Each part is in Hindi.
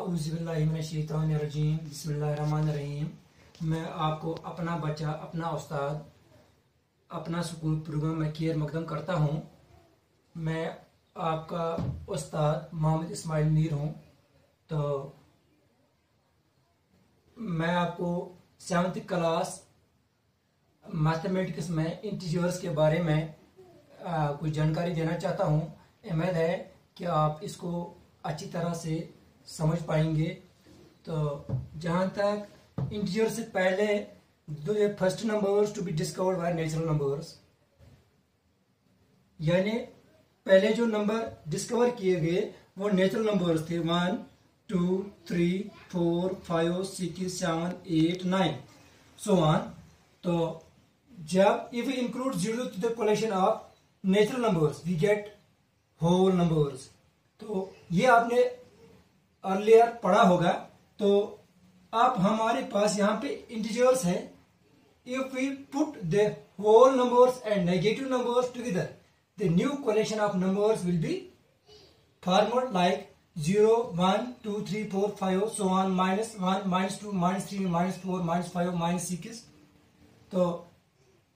आऊज़ुबिल्लाहिमिनश्शैतानिर्रजीम बिस्मिल्लाहिर्रहमानिर्रहीम। मैं आपको अपना बच्चा, अपना उस्ताद, अपना स्कूल प्रोग्राम में केयर मकदम करता हूँ। मैं आपका उस्ताद मोहम्मद इस्माइल मीर हूँ। तो मैं आपको 7th क्लास मैथमेटिक्स में इंटीजर्स के बारे में कुछ जानकारी देना चाहता हूँ। उम्मीद है कि आप इसको अच्छी तरह से समझ पाएंगे। तो जहाँ तक इंटीजर से पहले first numbers to be discovered by natural numbers, यानी पहले जो नंबर डिस्कवर किए गए वो नेचुरल नंबर्स थे। 1 2 3 4 5 6 7 8 9 सो ऑन। तो जब if we include zero to the collection of natural numbers we get whole numbers. तो ये आपने अर्लियर पढ़ा होगा। तो अब हमारे पास यहाँ पे इंटीजर्स है। If we put the whole numbers and negative numbers together, the new collection of numbers will be formed like 0 1 2 3 4 5 so on, -1 -2 -3 -4 -5 -6। तो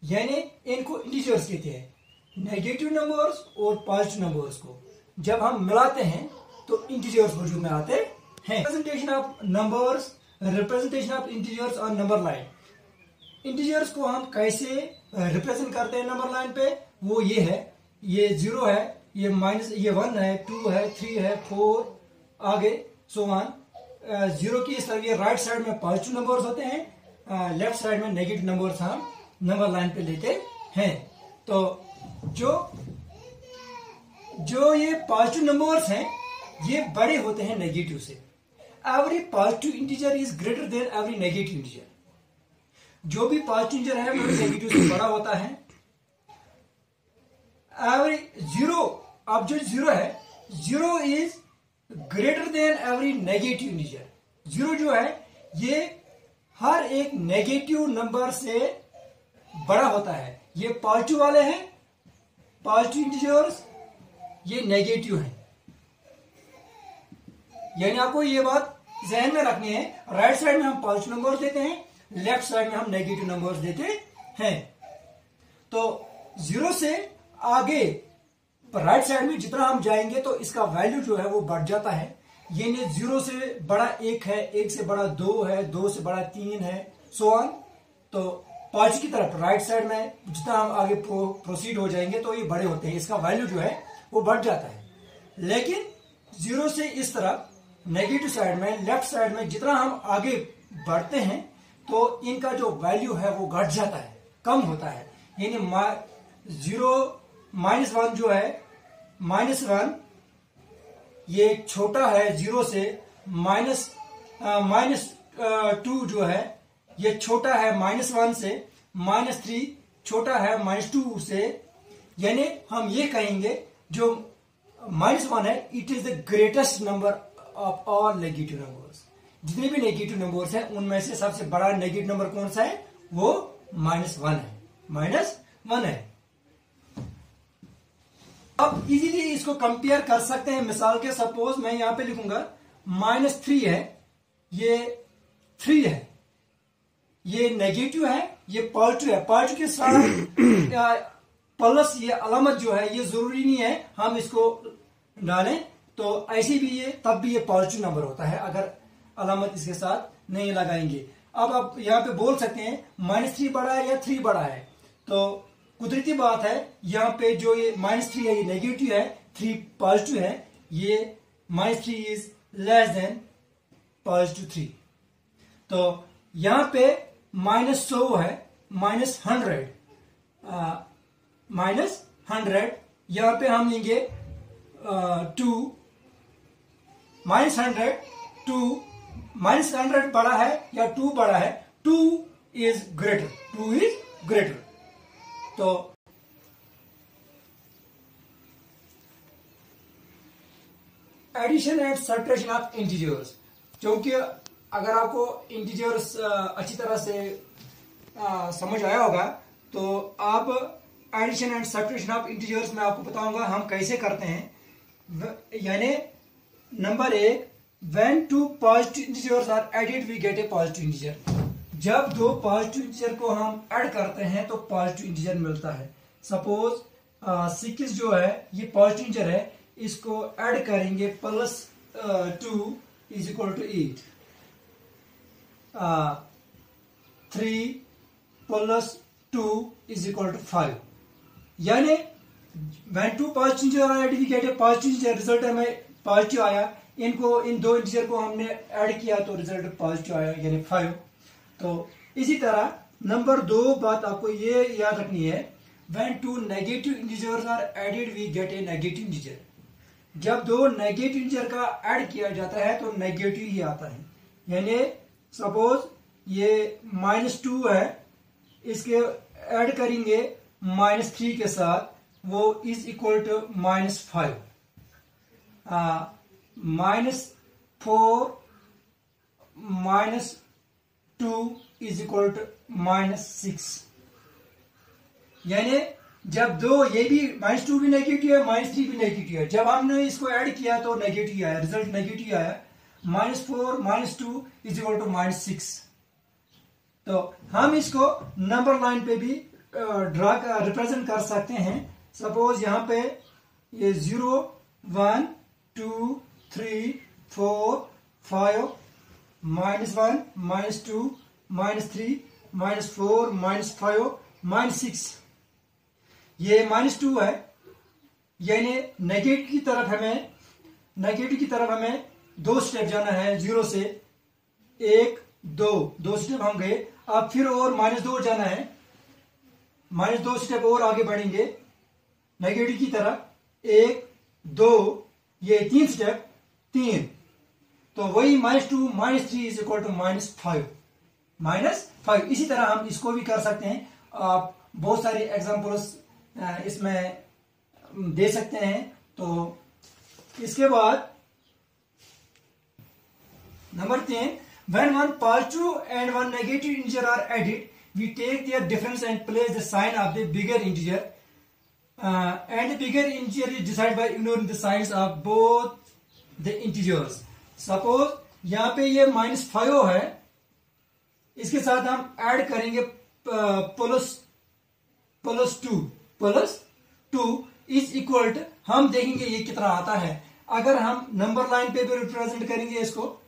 यानी इनको इंटीजर्स कहते हैं। नेगेटिव नंबर्स और पॉजिटिव नंबर्स को जब हम मिलाते हैं तो इंटीजर्स वजूद में आते हैं। Representation of numbers, representation of integers on number line. Integers को हम कैसे रिप्रेजेंट करते हैं नंबर लाइन पे, वो ये है। ये 0 है, ये ये 1 है, 2 है, 3 है, 4 आगे सो ऑन। 0 की इस तरह राइट साइड में पॉजिटिव नंबर्स होते हैं, लेफ्ट साइड में नेगेटिव नंबर्स हम नंबर लाइन पे लेते हैं। तो जो ये पॉजिटिव नंबर्स हैं ये बड़े होते हैं नेगेटिव से। Every positive integer is greater than every negative integer. जो भी पॉजिटिव इंटीजर है वो नेगेटिव से बड़ा होता है। एवरी जीरो, अब जो 0 है, 0 is greater than every negative integer. 0 जो है ये हर एक नेगेटिव नंबर से बड़ा होता है। ये पॉजिटिव वाले हैं पॉजिटिव इंटीजर्स, ये नेगेटिव है। यानी आपको ये बात जहन में रखनी है। राइट साइड में हम पॉजिटिव नंबर्स देते हैं, लेफ्ट साइड में हम नेगेटिव नंबर्स देते हैं। तो 0 से आगे राइट साइड में जितना हम जाएंगे तो इसका वैल्यू जो है वो बढ़ जाता है। यानी 0 से बड़ा 1 है, 1 से बड़ा 2 है, 2 से बड़ा 3 है, सो ऑन। तो पॉजिटिव की तरफ राइट साइड में जितना हम आगे प्रोसीड हो जाएंगे तो ये बड़े होते हैं, इसका वैल्यू जो है वो बढ़ जाता है। लेकिन 0 से इस तरफ नेगेटिव साइड में, लेफ्ट साइड में जितना हम आगे बढ़ते हैं तो इनका जो वैल्यू है वो घट जाता है, कम होता है। यानी 1 जो है, -1 ये छोटा है 0 से। -2 जो है ये छोटा है -1 से। -3 छोटा है -2 से। यानी हम ये कहेंगे जो -1 है, it is the greatest number of all negative numbers. जितने भी नेगेटिव नंबर्स हैं उनमें से सबसे बड़ा नेगेटिव नंबर कौन सा है, वो -1 है। -1 है। अब इजीली इसको कंपेयर कर सकते हैं। मिसाल के सपोज मैं यहां पे लिखूंगा -3 है, ये 3 है, ये नेगेटिव है, ये पॉजिटिव है। पॉजिटिव के साथ प्लस ये अलामत जो है ये जरूरी नहीं है हम इसको डालें, तो ऐसे भी ये तब भी ये पॉजिटिव नंबर होता है अगर अलामत इसके साथ नहीं लगाएंगे। अब आप यहाँ पे बोल सकते हैं -3 बड़ा है या 3 बड़ा है। तो कुदरती बात है, यहाँ पे जो ये -3 है ये नेगेटिव है, 3 पॉजिटिव है। ये -3 इज लेस देन पॉजिटिव 3। तो यहाँ पे -100 है, -100 यहां पे हम लेंगे 2 -100 2 -100 बड़ा है या 2 बड़ा है, 2 इज ग्रेटर। तो addition and subtraction of integers, क्योंकि अगर आपको इंटीजर्स अच्छी तरह से समझ आया होगा तो आप addition and subtraction of integers में आपको बताऊंगा हम कैसे करते हैं। यानी number 1 when two positive integers are added we get a positive integer। जब दो पॉजिटिव इंटीजर को हम ऐड करते हैं तो पॉजिटिव इंटीजर मिलता है। सपोज 6 जो है ये पॉजिटिव इंटीजर है, इसको ऐड करेंगे plus 2 is equal to 8, 3 plus 2 is equal to 5। यानी when two positive integer are add we get a positive integer, result हमें पॉजिटिव आया। इनको इन दो इंटीजर को हमने ऐड किया तो रिजल्ट पॉजिटिव आया यानी 5। तो इसी तरह नंबर 2 बात आपको ये याद रखनी है, when two negative integers are added we get a negative integer। जब दो नेगेटिव इंटीजर का ऐड किया जाता है तो नेगेटिव ही आता है। यानी सपोज ये -2 है, इसके ऐड करेंगे -3 के साथ, वो is equal to -5। -4 -2 is equal to -6। यानी जब दो, ये भी -2 भी नेगेटिव है, -3 भी नेगेटिव है, जब हमने इसको ऐड किया तो नेगेटिव आया, रिजल्ट नेगेटिव आया। -4 -2 इज इक्वल टू -6। तो हम इसको नंबर लाइन पे भी रिप्रेजेंट कर सकते हैं। सपोज यहां पे ये 0 1 2 3 4 5 -1 -2 -3 -4 -5 -6। ये -2 है, यानी नेगेटिव की तरफ हमें 2 स्टेप जाना है। 0 से 1 2 स्टेप हम गए, अब फिर और -2 जाना है, -2 स्टेप और आगे बढ़ेंगे नेगेटिव की तरफ। 1 2 ये 3 स्टेप 3, तो वही -2 -3 इज इक्वल टू -5। इसी तरह हम इसको भी कर सकते हैं। आप बहुत सारे एग्जांपल्स इसमें दे सकते हैं। तो इसके बाद number 3, when one positive and one negative integer are added we take their difference and place the sign of the bigger integer, and the bigger integer is decided by ignoring the signs of both the integers। Suppose यहां पे ये -5 है, इसके साथ हम ऐड करेंगे plus two is equal to, हम देखेंगे ये कितना आता है। अगर हम नंबर लाइन पे भी रिप्रेजेंट करेंगे इसको,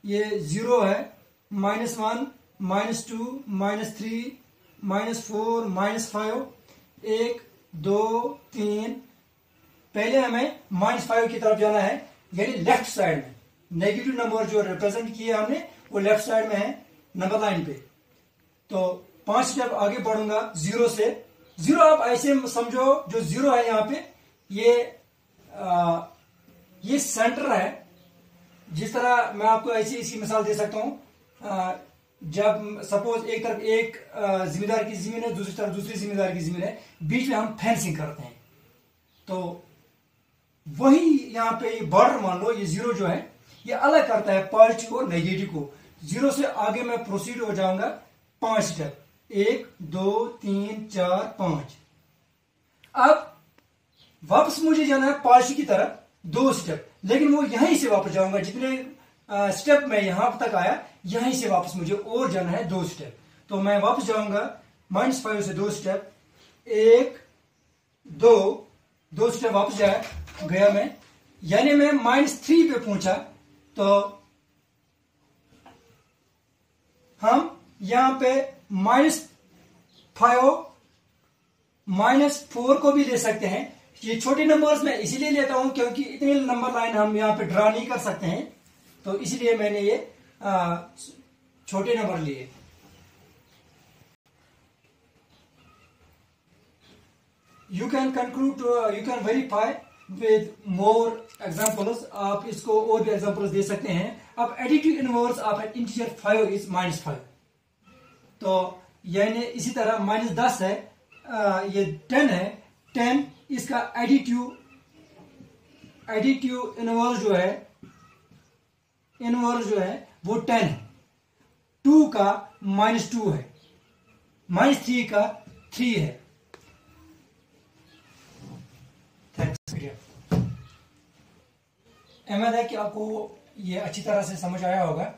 ये 0 है, -1 -2 -3 -4 -5 1 2 3। पहले हमें -5 की तरफ जाना है, यानी लेफ्ट साइड में। नेगेटिव नंबर जो रिप्रेजेंट किए हमने वो लेफ्ट साइड में है नंबर लाइन पे। तो 5 स्टेप आगे बढ़ूंगा 0 से। 0 आप ऐसे समझो, जो 0 है यहाँ पे ये सेंटर है। जिस तरह मैं आपको ऐसी इसकी मिसाल दे सकता हूं, जब सपोज एक तरफ एक जिम्मेदार की जमीन है, दूसरी तरफ दूसरी जिम्मेदार की जमीन है, बीच में हम फेंसिंग करते हैं। तो वही यहाँ पे बॉर्डर मान लो, ये 0 जो है ये अलग करता है पॉजिटिव और नेगेटिव को। 0 से आगे मैं प्रोसीड हो जाऊंगा 5 स्टेप, 1 2 3 4 5। अब वापस मुझे जाना है पॉजिटिव की तरफ 2 स्टेप, लेकिन वो यहीं से वापस जाऊंगा। जितने स्टेप में यहां तक आया, यहीं से वापस मुझे और जाना है 2 स्टेप। तो मैं वापस जाऊंगा -5 से 2 स्टेप, 1 2 स्टेप वापस गया मैं, यानी मैं -3 पे पहुंचा। तो हम यहां पे -5 -4 को भी ले सकते हैं। ये छोटे नंबर्स में इसीलिए लेता हूं क्योंकि इतने नंबर लाइन हम यहां पे ड्रा नहीं कर सकते हैं, तो इसलिए मैंने ये छोटे नंबर लिए। You can conclude, you can verify with more examples. आप इसको और भी एग्जाम्पल्स दे सकते हैं। अब additive inverse of N integer 5 is -5। तो यानी इसी तरह -10 है, ये 10 है, 10 इसका एडिटिव इनवर्स जो है वो 10 है। 2 का -2 है, -3 का 3 है। उम्मीद है कि आपको ये अच्छी तरह से समझ आया होगा।